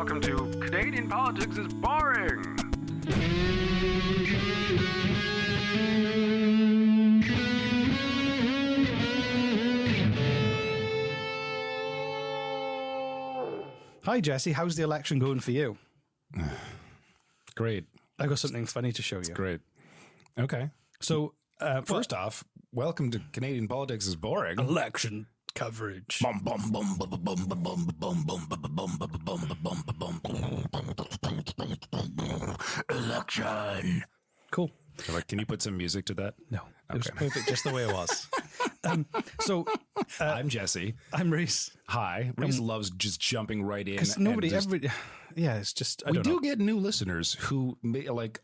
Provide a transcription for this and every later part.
welcome to Canadian Politics is Boring. Hi, Jesse. How's the election going for you? Great. I've got something funny to show you. Great. Okay. So, First off, welcome to Canadian Politics is Boring. election coverage. Bum, bum, bum, bum, bum, bum, bum, bum, bum, bum, bum. Election. Cool. Can you put some music to that? No, it was perfect just the way it was. I'm Jesse. I'm Reese. Hi. Reese loves just jumping right in. Because it's just, We do get new listeners who,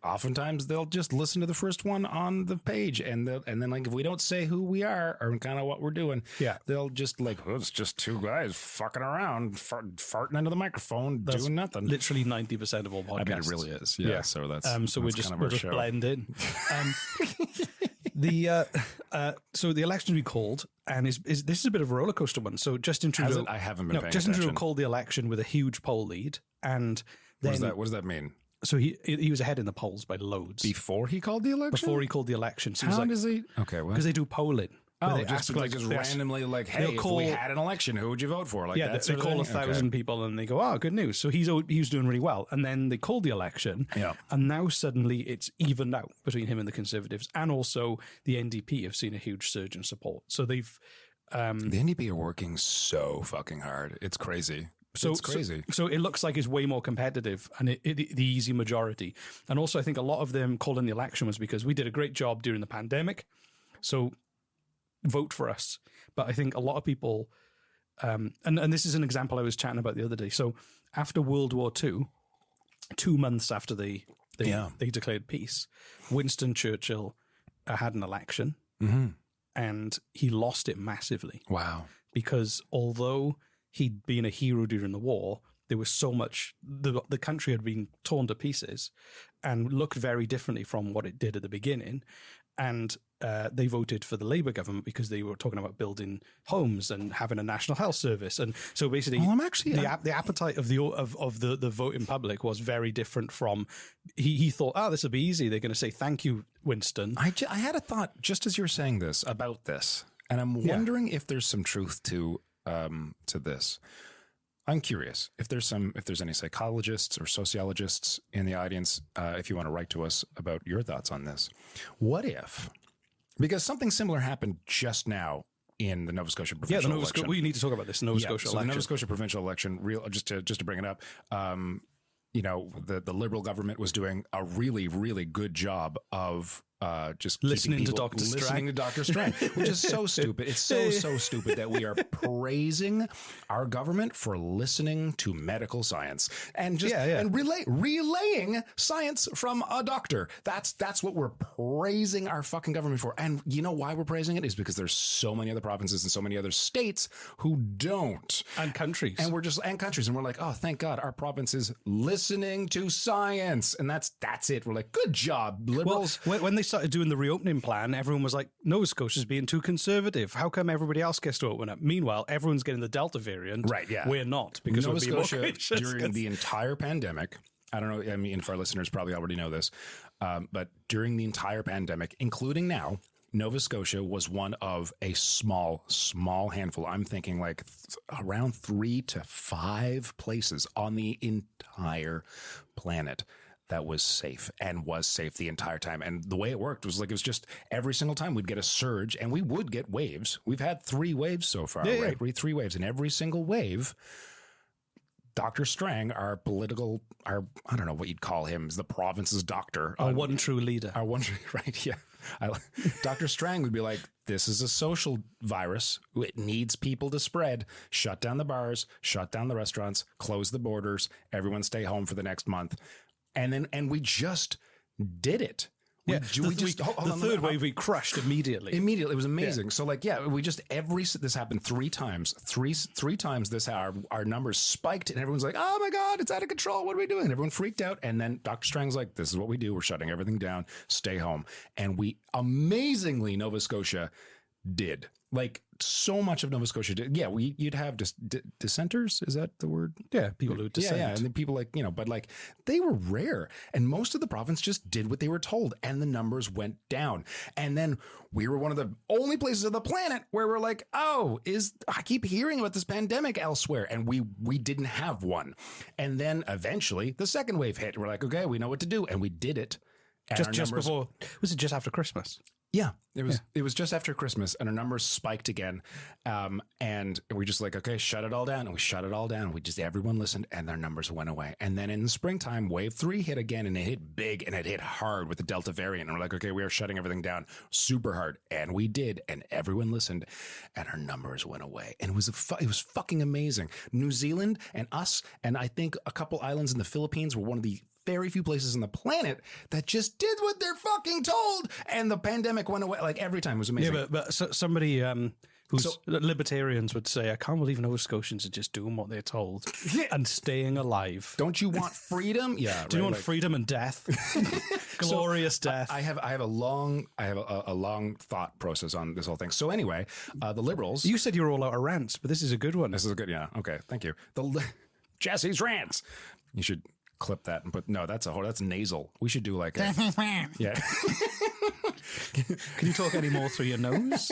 oftentimes they'll just listen to the first one on the page, and then if we don't say who we are or kind of what we're doing, they'll just it's just two guys fucking around, farting into the microphone, doing nothing. Literally 90% of all podcasts. I mean, it really is. Yeah. So that's so we're just blend in. So the election we called, and this is a bit of a roller coaster one. So Justin Trudeau, I haven't been paying Justin attention. Trudeau called the election with a huge poll lead, and then what does that mean? So he was ahead in the polls by loads Before he called the election. So he was how does he? Okay, well, because they do polling. They just randomly hey, if we had an election, who would you vote for? They call 1,000 people and they go, oh, good news. So he's doing really well. And then they called the election. Yeah. And now suddenly it's evened out between him and the Conservatives. And also the NDP have seen a huge surge in support. So they've... the NDP are working so fucking hard. It's crazy. It's crazy. So it looks like it's way more competitive and the easy majority. And also I think a lot of them calling the election was because we did a great job during the pandemic. So... vote for us. But I think a lot of people, and this is an example I was chatting about the other day. So after World War II, 2 months after they declared peace, Winston Churchill had an election and he lost it massively. Wow. Because although he'd been a hero during the war, there was so much, the country had been torn to pieces and looked very differently from what it did at the beginning. And they voted for the Labour government because they were talking about building homes and having a national health service. And so basically, the appetite of the voting public was very different from, he thought, this will be easy. They're going to say, thank you, Winston. I had a thought just as you were saying this about this, and I'm wondering if there's some truth to this. I'm curious if there's any psychologists or sociologists in the audience, if you want to write to us about your thoughts on this. What if, because something similar happened just now in the Nova Scotia provincial election. We need to talk about this Nova Scotia election. The Nova Scotia provincial election, just to bring it up, the Liberal government was doing a really, really good job of just listening to Dr. Strang, which is so stupid. It's so stupid that we are praising our government for listening to medical science and just and relaying science from a doctor. That's what we're praising our fucking government for. And you know why we're praising it is because there's so many other provinces and so many other states who don't, and countries, and we're like, oh, thank God, our province is listening to science, and that's it. We're like, good job, Liberals. Well, when they started doing the reopening plan, everyone was like, Nova Scotia's being too conservative. How come everybody else gets to open up? Meanwhile, everyone's getting the Delta variant. Right, yeah. We're not, because Nova we're Scotia, during the entire pandemic, I don't know, I mean, if our listeners probably already know this, but during the entire pandemic, including now, Nova Scotia was one of a small handful. I'm thinking around 3 to 5 places on the entire planet that was safe the entire time. And the way it worked was it was just every single time we'd get a surge and we would get waves. We've had 3 waves so far, right? 3 waves. And every single wave, Dr. Strang, I don't know what you'd call him, is the province's doctor. Our one true leader. Right, yeah. Dr. Strang would be like, this is a social virus. It needs people to spread. Shut down the bars, shut down the restaurants, close the borders. Everyone stay home for the next month. And we just did it. The third wave we crushed immediately. It was amazing. Yeah. So we just this happened 3 times. Three times this hour, our numbers spiked and everyone's like, oh my God, it's out of control. What are we doing? And everyone freaked out. And then Dr. Strang's like, this is what we do. We're shutting everything down. Stay home. And we amazingly, Nova Scotia did. Like so much of Nova Scotia did. Yeah, you'd have just dissenters. Is that the word? Yeah, people who dissent. Yeah, and then people like, but like they were rare. And most of the province just did what they were told and the numbers went down. And then we were one of the only places on the planet where we're like, I keep hearing about this pandemic elsewhere. And we didn't have one. And then eventually the second wave hit. We're like, okay, we know what to do. And we did it. And Just before, was it just after Christmas? Yeah, it was just after Christmas and our numbers spiked again. And we just like, okay, shut it all down. And we shut it all down. Everyone listened and their numbers went away. And then in the springtime, wave 3 hit again and it hit big and it hit hard with the Delta variant. And we're like, okay, we are shutting everything down super hard. And we did. And everyone listened and our numbers went away. And it was fucking amazing. New Zealand and us, and I think a couple islands in the Philippines were one of the very few places on the planet that just did what they're fucking told, and the pandemic went away. Like every time, it was amazing. Yeah, but somebody libertarians would say, I can't believe Nova Scotians are just doing what they're told and staying alive. Don't you want freedom? Yeah. Do you want freedom and death? Glorious death. I have a long thought process on this whole thing. So anyway, the Liberals. You said you were all out of rants, but this is a good one. This is a good. Yeah. Okay. Thank you. Jesse's rants. You should clip that and put that's nasal. We should do like a yeah. Can you talk any more through your nose?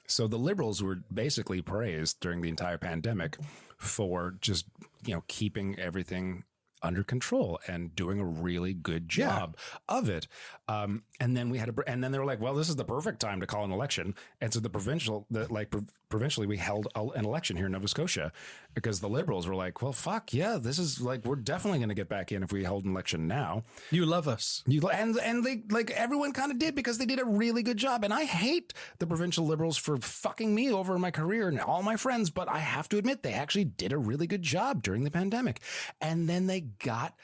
So the Liberals were basically praised during the entire pandemic for just keeping everything under control and doing a really good job of it. And then and then they were like, well, this is the perfect time to call an election. And so provincially we held an election here in Nova Scotia because the Liberals were like, well, fuck yeah, this is like, we're definitely going to get back in if we hold an election now. You love us. And they like everyone kind of did because they did a really good job. And I hate the provincial Liberals for fucking me over in my career and all my friends, but I have to admit they actually did a really good job during the pandemic. And then they got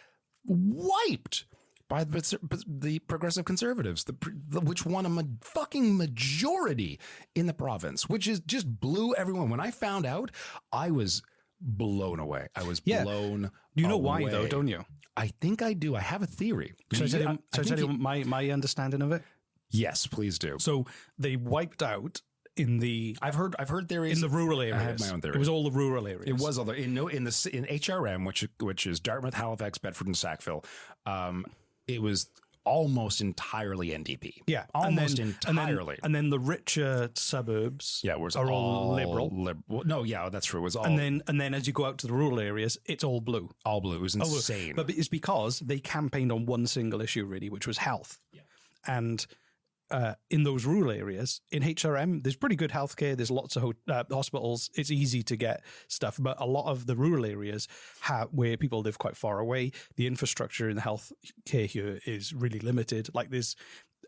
wiped by the Progressive Conservatives, which won a fucking majority in the province, which is just blew everyone. When I found out, I was blown away. I was blown. You know why though, don't you? I think I do. I have a theory. Should I tell you my understanding of it? Yes, please do. So they wiped out in the I've heard there is in the rural areas. I have my own theory. It was all the rural areas. It was all in HRM, which is Dartmouth, Halifax, Bedford, and Sackville. It was almost entirely NDP. Yeah, entirely. And then the richer suburbs, are all liberal. No, yeah, that's true. It was all. And then as you go out to the rural areas, it's all blue. All blue. It was insane. But it's because they campaigned on one single issue, really, which was health. Yeah. And in those rural areas, in HRM, there's pretty good healthcare. There's lots of hospitals. It's easy to get stuff. But a lot of the rural areas where people live quite far away, the infrastructure in the healthcare here is really limited.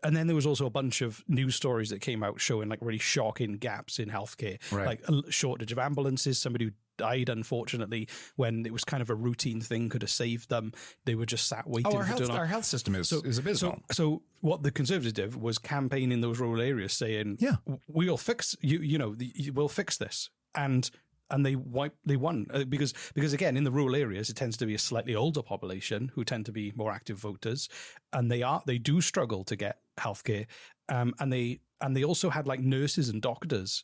And then there was also a bunch of news stories that came out showing like really shocking gaps in healthcare, like a shortage of ambulances, somebody who died, unfortunately, when it was kind of a routine thing, could have saved them. They were just sat waiting. Our health system is abysmal. So what the Conservatives did was campaign in those rural areas saying, we'll fix, we'll fix this. And they won because again, in the rural areas, it tends to be a slightly older population who tend to be more active voters, and they do struggle to get healthcare. And they also had like nurses and doctors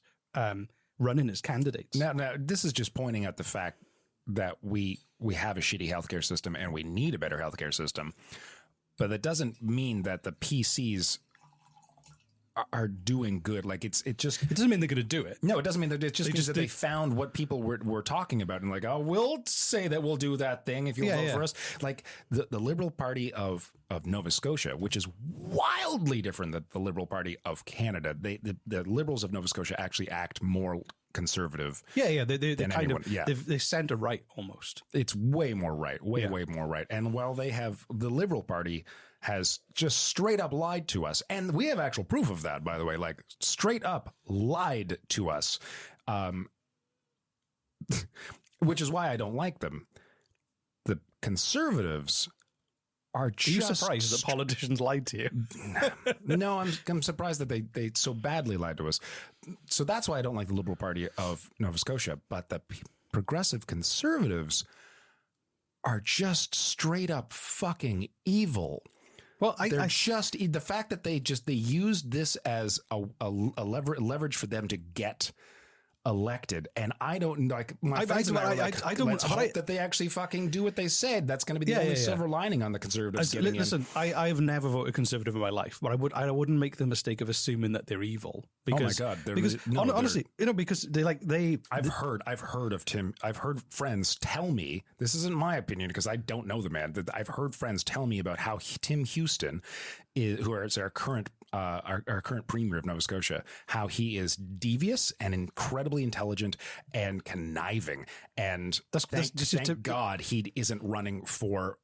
running as candidates. Now this is just pointing out the fact that we have a shitty healthcare system and we need a better healthcare system, but that doesn't mean that the PCs are doing good. Like it doesn't mean they're going to do it. No, it doesn't mean that. It just means that they found what people were talking about and like, oh, we'll say that we'll do that thing if you vote for us. Like the Liberal Party of Nova Scotia, which is wildly different than the Liberal Party of Canada. The Liberals of Nova Scotia actually act more conservative. They're kind of they center right almost. It's way more right, way more right. And while the Liberal Party has just straight up lied to us, and we have actual proof of that, by the way, like straight up lied to us, which is why I don't like them. The Conservatives are just... Are you surprised that politicians lied to you? No, I'm surprised that they so badly lied to us. So that's why I don't like the Liberal Party of Nova Scotia. But the Progressive Conservatives are just straight up fucking evil. Well, They're just the fact that they used this as a leverage for them to get elected, and I don't like my friends and I were like, I don't let's hope that they actually fucking do what they said. That's going to be the only silver lining on the Conservatives getting in. Listen, I have never voted Conservative in my life, but I wouldn't make the mistake of assuming that they're evil. Because, oh my god! Because honestly, because I've heard friends tell me, this isn't my opinion because I don't know the man. That I've heard friends tell me about how Tim Houston, who is our current premier of Nova Scotia, how he is devious and incredibly intelligent and conniving, and thank God he isn't running for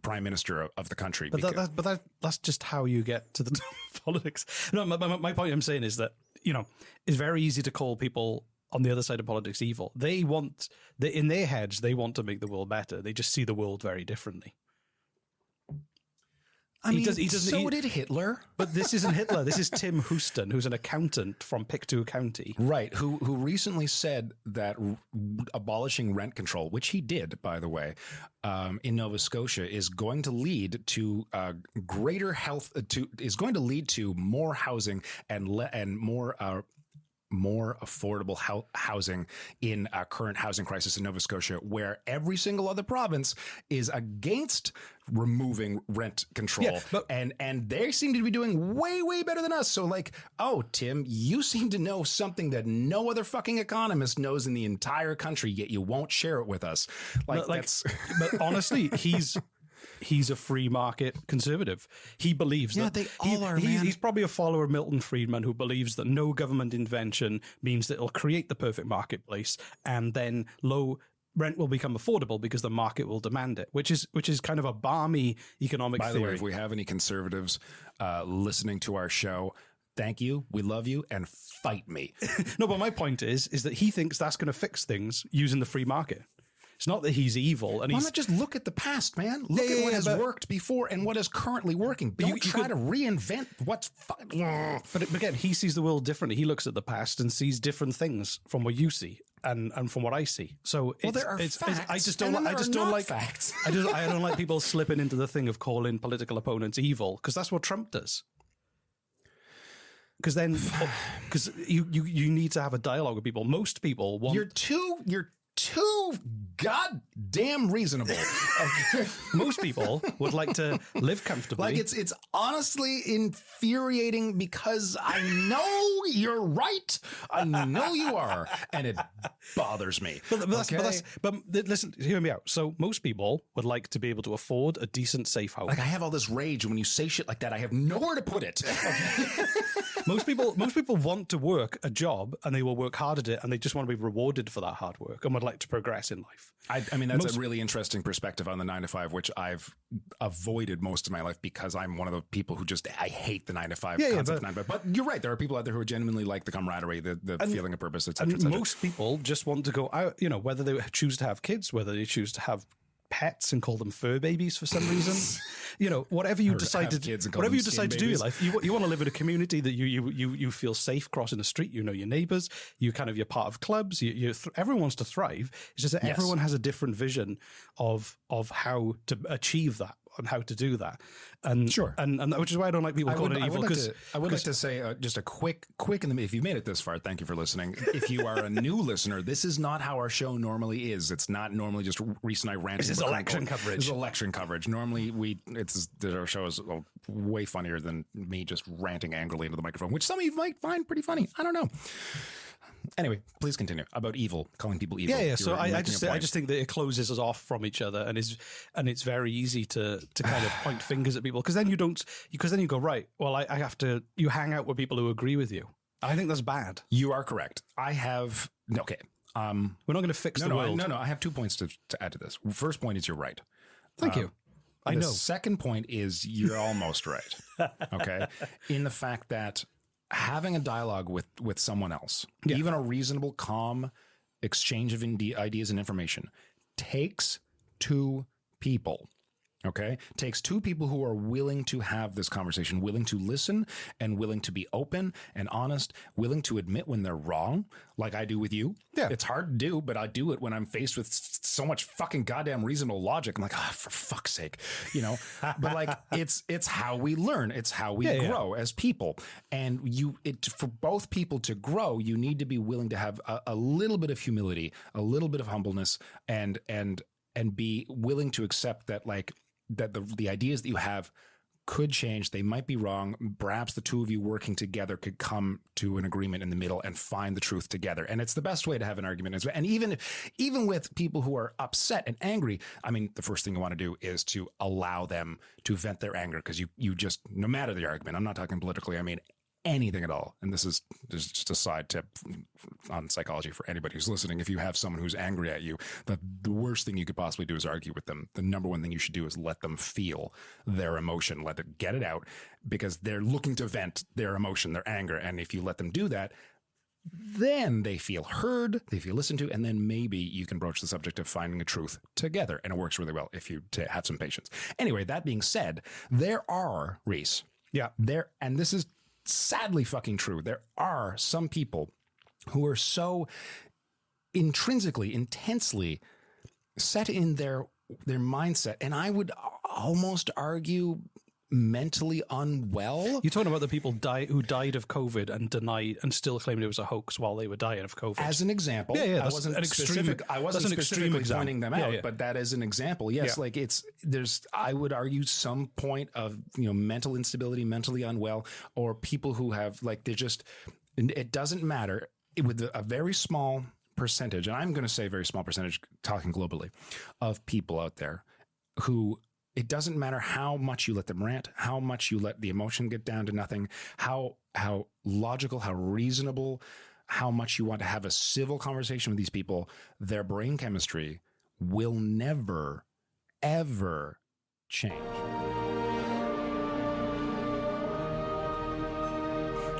prime minister of the country. But that's just how you get to the top of politics. No, my point I'm saying is that it's very easy to call people on the other side of politics evil. In their heads they want to make the world better. They just see the world very differently. Did Hitler. But this isn't Hitler. This is Tim Houston, who's an accountant from Pictou County. Right, who recently said that abolishing rent control, which he did, by the way, in Nova Scotia, is going to lead to greater health, is going to lead to more housing and more affordable housing in a current housing crisis in Nova Scotia, where every single other province is against removing rent control. Yeah, and they seem to be doing way, way better than us. So like, oh, Tim, you seem to know something that no other fucking economist knows in the entire country, yet you won't share it with us. But honestly, he's a free market conservative. He believes that they all are. He's probably a follower of Milton Friedman, who believes that no government invention means that it'll create the perfect marketplace, and then low rent will become affordable because the market will demand it, which is kind of a balmy economic theory. By the way, if we have any conservatives listening to our show, thank you. We love you, and fight me. No, but my point is that he thinks that's going to fix things using the free market. It's not that he's evil. And why not just look at the past, man? Look at what has worked before and what is currently working. Don't try to reinvent what's... But again, he sees the world differently. He looks at the past and sees different things from what you see and from what I see. So there are facts. I just don't like facts. I don't like people slipping into the thing of calling political opponents evil, because that's what Trump does. Because you need to have a dialogue with people. Most people want... You're too goddamn reasonable. Okay. Most people would like to live comfortably. Like it's honestly infuriating because I know you're right. I know you are, and it bothers me. But listen, hear me out. So most people would like to be able to afford a decent, safe house. Like I have all this rage when you say shit like that. I have nowhere to put it. Okay. Most people want to work a job, and they will work hard at it, and they just want to be rewarded for that hard work and would like to progress in life. I mean, that's a really interesting perspective on the 9 to 5, which I've avoided most of my life because I'm one of the people who I hate the 9 to 5 concept of 9 to 5. But you're right. There are people out there who genuinely like the camaraderie, the feeling of purpose, etc. And most people just want to go out, whether they choose to have kids, whether they choose to have pets and call them fur babies for some reason, whatever you decide to do in your life, you want to live in a community that you feel safe crossing the street. You know your neighbors, you're part of clubs. Everyone wants to thrive. It's just that everyone has a different vision of how to achieve that and how to do that. And sure, and which is why I don't like people calling it evil. I would like to say just a quick if you've made it this far, thank you for listening. If you are a new listener, this is not how our show normally is. It's not normally just Reese and I ranting. This is election coverage. This is election coverage. Normally our show is way funnier than me just ranting angrily into the microphone, which some of you might find pretty funny. I don't know. Anyway, please continue about evil, calling people evil. Yeah. So I just think that it closes us off from each other, and it's very easy to kind of point fingers at people, because then you go, right, well, I have to. You hang out with people who agree with you. I think that's bad. You are correct. I have okay. We're not going to fix the world. No. I have 2 points to add to this. First point is you're right. Thank you. I know. The second point is you're almost right. Okay, in the fact that having a dialogue with someone else, even a reasonable, calm exchange of ideas and information, takes two people. Okay. Takes two people who are willing to have this conversation, willing to listen and willing to be open and honest, willing to admit when they're wrong, like I do with you. Yeah. It's hard to do, but I do it when I'm faced with so much fucking goddamn reasonable logic. I'm like, for fuck's sake, but like it's how we learn. It's how we grow as people. And for both people to grow, you need to be willing to have a little bit of humility, a little bit of humbleness, and be willing to accept that that the ideas that you have could change. They might be wrong. Perhaps the two of you working together could come to an agreement in the middle and find the truth together. And it's the best way to have an argument. And even with people who are upset and angry, I mean, the first thing you want to do is to allow them to vent their anger, because you just, no matter the argument, I'm not talking politically, I mean, anything at all. And this is just a side tip on psychology for anybody who's listening. If you have someone who's angry at you, the worst thing you could possibly do is argue with them. The number one thing you should do is let them feel their emotion, let them get it out, because they're looking to vent their emotion, their anger. And if you let them do that, then they feel heard, they feel listened to, and then maybe you can broach the subject of finding a truth together. And it works really well if you have some patience. Anyway, that being said, there are, Reese, and this is sadly fucking true. There are some people who are so intrinsically, intensely set in their mindset, and I would almost argue mentally unwell. You're talking about the people who died of COVID and denied and still claimed it was a hoax while they were dying of COVID. As an example, I wasn't specifically pointing them out, but that is an example. Yes, like there's I would argue some point of mental instability, mentally unwell, or people who have it doesn't matter, with a very small percentage, and I'm going to say very small percentage, talking globally, of people out there who. It doesn't matter how much you let them rant, how much you let the emotion get down to nothing, how logical, how reasonable, how much you want to have a civil conversation with these people, their brain chemistry will never, ever change.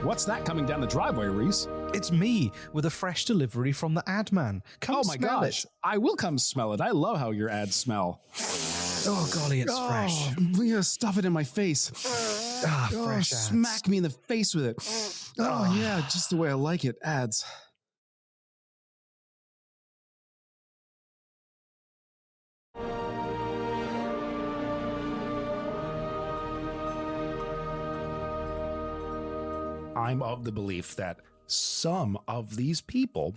What's that coming down the driveway, Reese? It's me with a fresh delivery from the ad man. Come smell it. I will come smell it. I love how your ads smell. Oh, golly, it's fresh. Yeah, stuff it in my face. Fresh ads. Smack me in the face with it. Oh, yeah, just the way I like it. Ads. I'm of the belief that some of these people,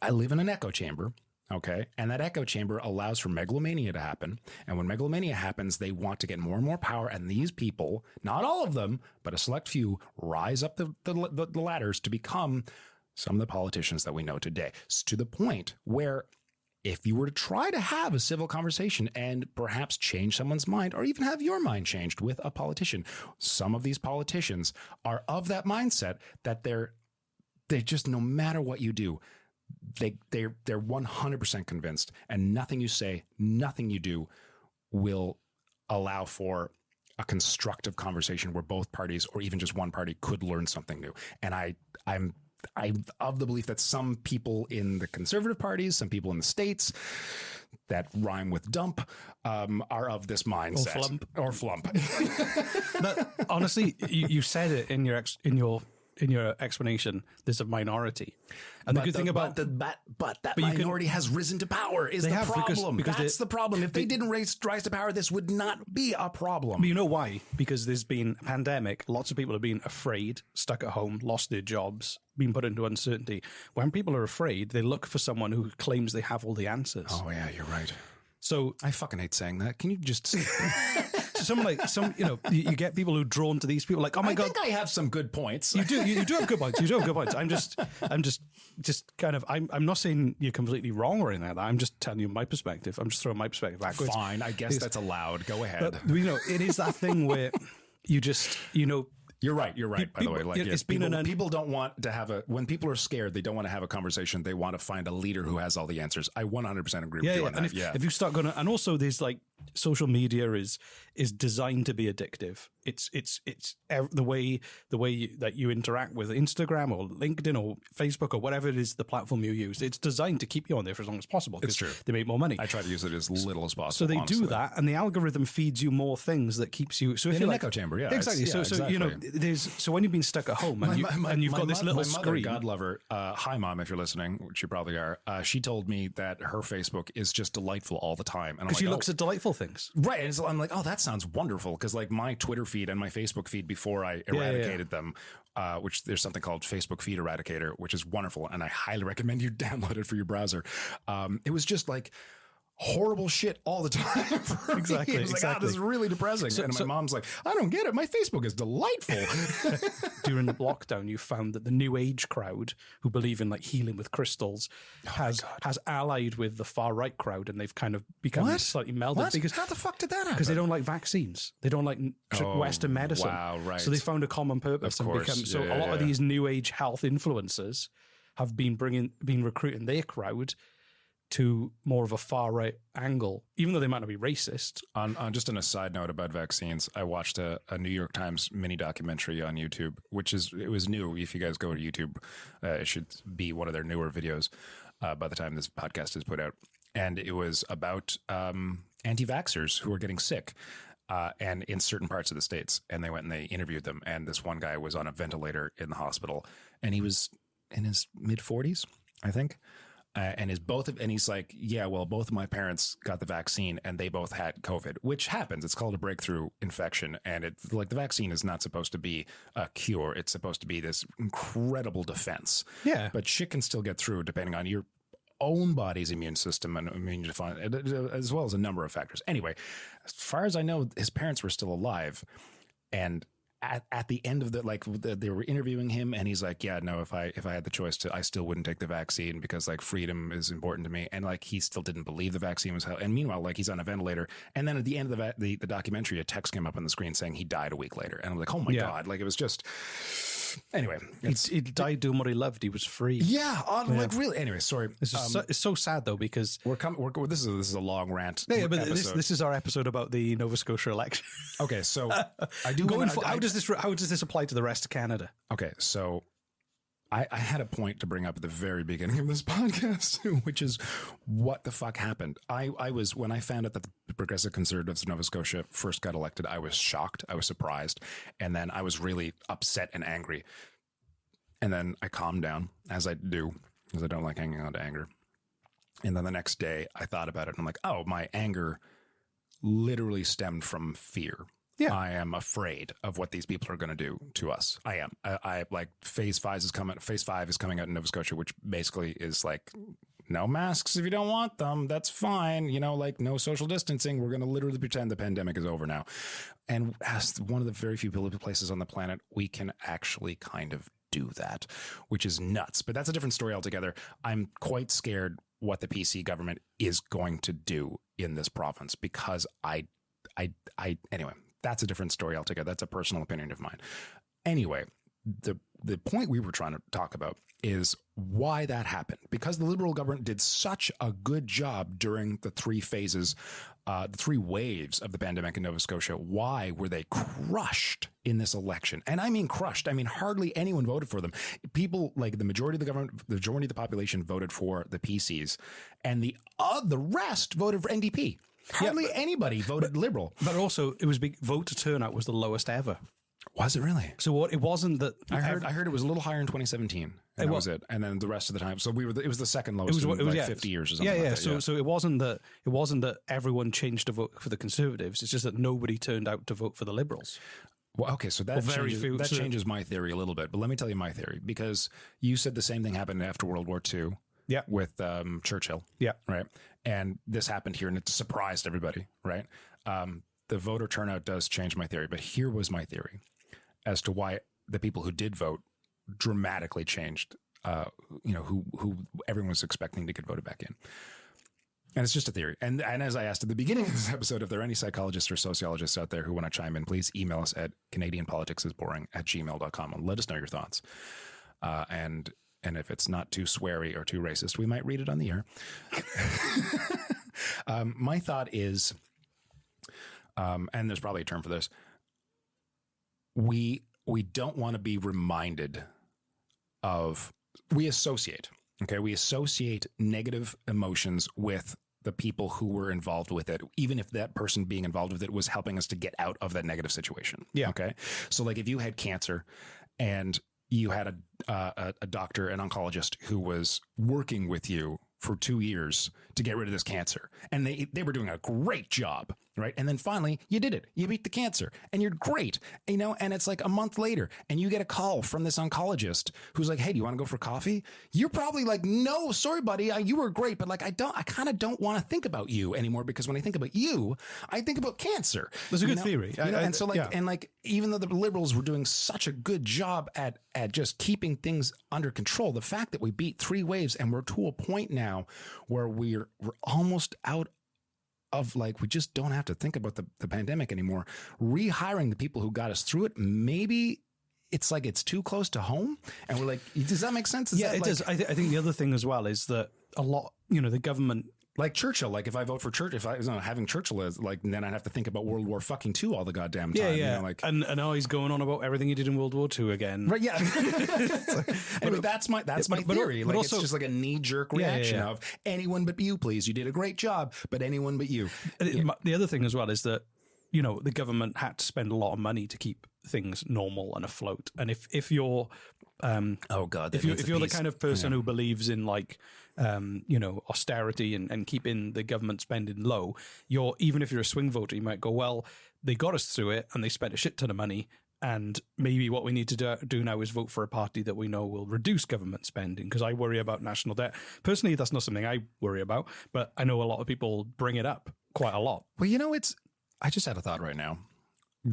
I live in an echo chamber. Okay. And that echo chamber allows for megalomania to happen. And when megalomania happens, they want to get more and more power. And these people, not all of them, but a select few, rise up the ladders to become some of the politicians that we know today. To the point where if you were to try to have a civil conversation and perhaps change someone's mind, or even have your mind changed with a politician, some of these politicians are of that mindset that they're just, no matter what you do, they're 100% convinced, and nothing you say, nothing you do will allow for a constructive conversation where both parties, or even just one party, could learn something new. And I'm of the belief that some people in the conservative parties, some people in the States that rhyme with dump, are of this mindset. Or flump. But honestly, you said it in your explanation. There's a minority, and the good thing about that minority has risen to power is the problem. Because that's the problem. If they didn't rise to power, this would not be a problem. But you know why? Because there's been a pandemic. Lots of people have been afraid, stuck at home, lost their jobs, been put into uncertainty. When people are afraid, they look for someone who claims they have all the answers. Oh yeah, you're right. So I fucking hate saying that. Can you just? You get people who are drawn to these people, like, oh my God. I think I have some good points. You do have good points. You do have good points. I'm just kind of, I'm not saying you're completely wrong or anything like that. I'm just telling you my perspective. I'm just throwing my perspective backwards. Fine. I guess that's allowed. Go ahead. But, it is that thing where you just, You're right. By the way, it's been people don't want to have when people are scared, they don't want to have a conversation. They want to find a leader who has all the answers. I 100% agree with you on that. If you start going to, and also there's social media is designed to be addictive. the way that you interact with Instagram or LinkedIn or Facebook or whatever it is the platform you use. It's designed to keep you on there for as long as possible. It's true. They make more money. I try to use it as little as possible. So they honestly. do that, and the algorithm feeds you more things that keeps you. So if in you're an like, echo chamber, yeah, exactly. So exactly. you know, so when you've been stuck at home and you've got this little my mother, screen. God love her. Hi, Mom, if you're listening, which you probably are. She told me that her Facebook is just delightful all the time, and Because she looks at delightful things. right. And so I'm like, oh, that sounds wonderful. Because like my Twitter feed and my Facebook feed before I eradicated them, which there's something called Facebook Feed Eradicator, which is wonderful, and I highly recommend you download it for your browser. It was just like horrible shit all the time. Exactly. It was like, this is really depressing. And my mom's like, I don't get it. My Facebook is delightful. During the lockdown, you found that the new age crowd who believe in like healing with crystals has allied with the far right crowd, and they've kind of become slightly melded. What? Because how the fuck did that happen? Because they don't like vaccines. They don't like Western medicine. Wow, right. So they found a common purpose. Of course. A lot of these new age health influencers have been recruiting their crowd to more of a far right angle, even though they might not be racist. On just on a side note about vaccines, I watched a New York Times mini documentary on YouTube, it was new. If you guys go to YouTube, it should be one of their newer videos by the time this podcast is put out. And it was about anti-vaxxers who were getting sick. And in certain parts of the States, and they went and they interviewed them. And this one guy was on a ventilator in the hospital, and he was in his mid 40s, I think. And he's like, yeah, well, both of my parents got the vaccine and they both had COVID, which happens. It's called a breakthrough infection. And it's like the vaccine is not supposed to be a cure. It's supposed to be this incredible defense. Yeah. But shit can still get through depending on your own body's immune system and immune defense, as well as a number of factors. Anyway, as far as I know, his parents were still alive. And at the end of they were interviewing him, and he's like, yeah, no, if I had the choice I still wouldn't take the vaccine because like freedom is important to me. And like, he still didn't believe the vaccine was and meanwhile, like, he's on a ventilator. And then at the end of the documentary, a text came up on the screen saying he died a week later. And I'm like, oh my God, like, it was just, anyway, he died doing what he loved. He was free. Yeah. Like, really. Anyway, sorry. It's so sad though, because this is a long rant. Yeah, but this is our episode about the Nova Scotia election. Okay. So I do how does this apply to the rest of Canada? Okay, so I had a point to bring up at the very beginning of this podcast, which is what the fuck happened. I was, when I found out that the Progressive Conservatives of Nova Scotia first got elected, I was shocked, I was surprised, and then I was really upset and angry. And then I calmed down, as I do, because I don't like hanging on to anger. And then the next day I thought about it, and I'm like, oh, my anger literally stemmed from fear. Yeah. I am afraid of what these people are going to do to us. I am. I like phase 5 is coming out in Nova Scotia, which basically is like, no masks if you don't want them. That's fine. You know, like, no social distancing. We're going to literally pretend the pandemic is over now. And as one of the very few places on the planet, we can actually kind of do that, which is nuts. But that's a different story altogether. I'm quite scared what the PC government is going to do in this province, because anyway, that's a different story altogether. That's a personal opinion of mine. Anyway, the point we were trying to talk about is why that happened. Because the Liberal government did such a good job during the 3 phases, the 3 waves of the pandemic in Nova Scotia, why were they crushed in this election? And I mean crushed. I mean, hardly anyone voted for them. People, like the majority of the government, the majority of the population voted for the PCs, and the rest voted for NDP. Hardly anybody voted Liberal. But also, it was big. Voter turnout was the lowest ever. Was it really? So it wasn't that. I heard it was a little higher in 2017. And that was it. And then the rest of the time. So it was the second lowest in 50 years or something. Yeah, like that. So it wasn't that everyone changed to vote for the Conservatives. It's just that nobody turned out to vote for the Liberals. Well, okay, so that changes my theory a little bit. But let me tell you my theory, because you said the same thing happened after World War II. Yeah, with Churchill. Yeah, right. And this happened here, and it surprised everybody. Right. The voter turnout does change my theory, but here was my theory as to why the people who did vote dramatically changed. Who everyone was expecting to get voted back in. And it's just a theory. And as I asked at the beginning of this episode, if there are any psychologists or sociologists out there who want to chime in, please email us at CanadianPoliticsIsBoring@gmail.com and let us know your thoughts. And if it's not too sweary or too racist, we might read it on the air. My thought is, and there's probably a term for this, we don't want to be reminded of, we associate negative emotions with the people who were involved with it, even if that person being involved with it was helping us to get out of that negative situation. Yeah. Okay. So like if you had cancer and you had a doctor, an oncologist who was working with you for 2 years to get rid of this cancer, and they were doing a great job, right? And then finally you did it. You beat the cancer and you're great, you know, and it's like a month later and you get a call from this oncologist who's like, hey, do you want to go for coffee? You're probably like, no, sorry, buddy. You were great. But like, I kind of don't want to think about you anymore, because when I think about you, I think about cancer. That's a good theory. And so like, and like, even though the Liberals were doing such a good job at just keeping things under control, the fact that we beat 3 waves and we're to a point now where we're almost out of, like, we just don't have to think about the pandemic anymore. Rehiring the people who got us through it, maybe it's like it's too close to home, and we're like, does that make sense? It does. I think the other thing as well is that a lot, you know, the government, like Churchill, like if I vote for Churchill, if I was having Churchill as like, then I'd have to think about World War fucking II all the goddamn time. Yeah. You know, like, and now he's going on about everything he did in World War II again. right? Yeah. Anyway, that's my theory. Like, also, it's just like a knee jerk reaction of anyone but you, please. You did a great job, but anyone but you. The other thing as well is that, you know, the government had to spend a lot of money to keep things normal and afloat. And if you're, if you're the kind of person who believes in, like, you know, austerity and keeping the government spending low, even if you're a swing voter, you might go, well, they got us through it and they spent a shit ton of money, and maybe what we need to do now is vote for a party that we know will reduce government spending, because I worry about national debt. Personally, that's not something I worry about, but I know a lot of people bring it up quite a lot. Well, you know, I just had a thought right now.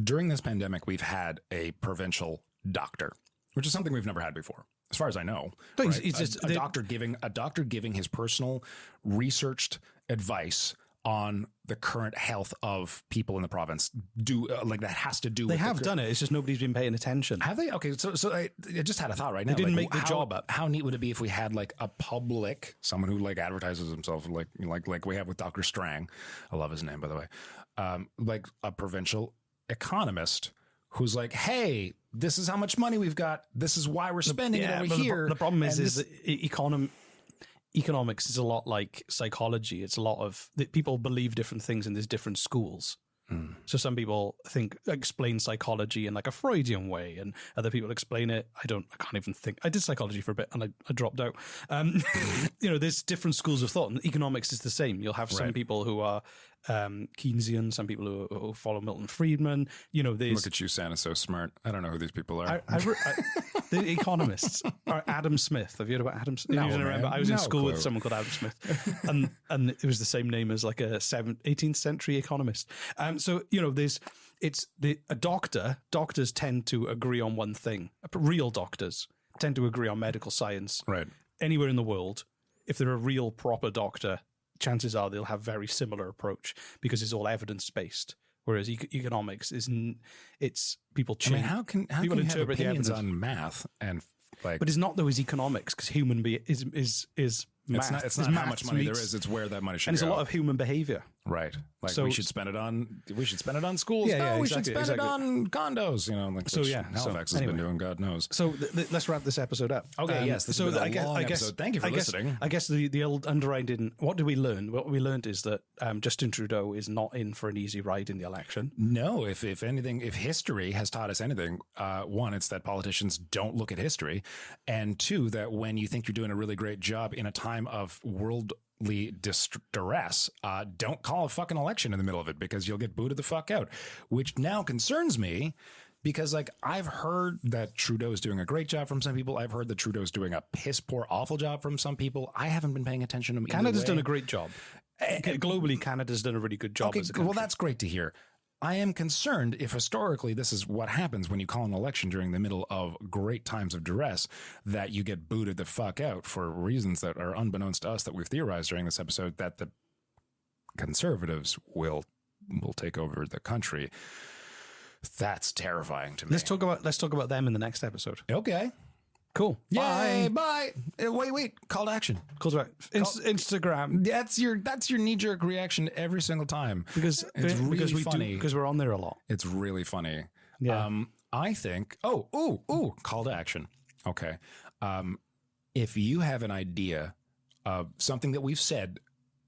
During this pandemic, we've had a provincial doctor, which is something we've never had before, as far as I know. But right? it's just a doctor giving his personal researched advice on the current health of people in the province. Like that has to do. They with have done it. It's just nobody's been paying attention. Have they? Okay, so I just had a thought right now. They didn't like, make the job up. How neat would it be if we had like a public, someone who like advertises himself like we have with Dr. Strang. I love his name, by the way. Like a provincial economist who's like, hey, this is how much money we've got. This is why we're spending it over here. The problem is that economics is a lot like psychology. It's a lot of people believe different things and there's different schools. So some people explain psychology in like a Freudian way, and other people explain it. I can't even think. I did psychology for a bit and I dropped out. You know, there's different schools of thought, and economics is the same. You'll have some people who are Keynesian, some people who follow Milton Friedman. You know, look at you, Santa's so smart. I don't know who these people are. The economists are Adam Smith. Have you heard about Adam Smith? No, remember? I was in school clue. with someone called Adam Smith, and it was the same name as like a 18th century economist. So, you know, doctors tend to agree on one thing. Real doctors tend to agree on medical science. Right. Anywhere in the world, if they're a real proper doctor, chances are they'll have very similar approach because it's all evidence based. Whereas economics it's people change. I mean, how can you have opinions on math and like? But it's not though. Is economics because human is math. It's not how much money there is. It's where that money should go. And it's a lot of human behavior. Right. Like we should spend it on schools. Yeah, we should spend it on condos, you know, like Halifax has been doing, God knows. So let's wrap this episode up. Okay, yes. This has been a long episode. Thank you for listening. I guess the old underwriting, what did we learn? What we learned is that Justin Trudeau is not in for an easy ride in the election. No, if anything, if history has taught us anything, one, it's that politicians don't look at history. And two, that when you think you're doing a really great job in a time of worldly distress, don't call a fucking election in the middle of it because you'll get booted the fuck out, which now concerns me because like I've heard that Trudeau's doing a great job from some people. I've heard that Trudeau's doing a piss poor awful job from some people. I haven't been paying attention to him. Canada's done a great job. Globally, Canada's done a really good job. Okay, as a country. Well, that's great to hear. I am concerned if historically this is what happens when you call an election during the middle of great times of duress, that you get booted the fuck out for reasons that are unbeknownst to us that we've theorized during this episode, that the Conservatives will take over the country. That's terrifying to me. Let's talk about them in the next episode. Okay. Cool. Yay, bye. Wait. Call to action. Call to Instagram. That's your knee-jerk reaction every single time. Because it's really funny. Because we're on there a lot. It's really funny. Yeah. I think, call to action. Okay. If you have an idea of something that we've said,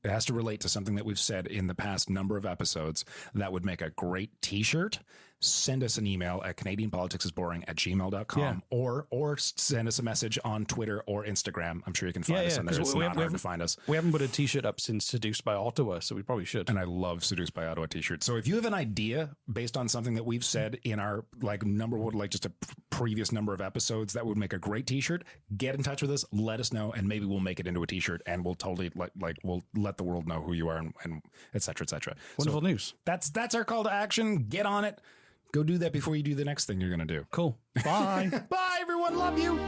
it has to relate to something that we've said in the past number of episodes that would make a great t-shirt, send us an email at canadianpoliticsisboring@gmail.com or send us a message on Twitter or Instagram. I'm sure you can find us on there. It's not hard to find us. We haven't put a t-shirt up since Seduced by Ottawa, so we probably should. And I love Seduced by Ottawa t-shirts. So if you have an idea based on something that we've said in our just a previous number of episodes that would make a great t-shirt, get in touch with us, let us know, and maybe we'll make it into a t-shirt, and we'll totally we'll let the world know who you are and et cetera, et cetera. Wonderful news. That's our call to action. Get on it. Go do that before you do the next thing you're going to do. Cool. Bye. Bye, everyone. Love you.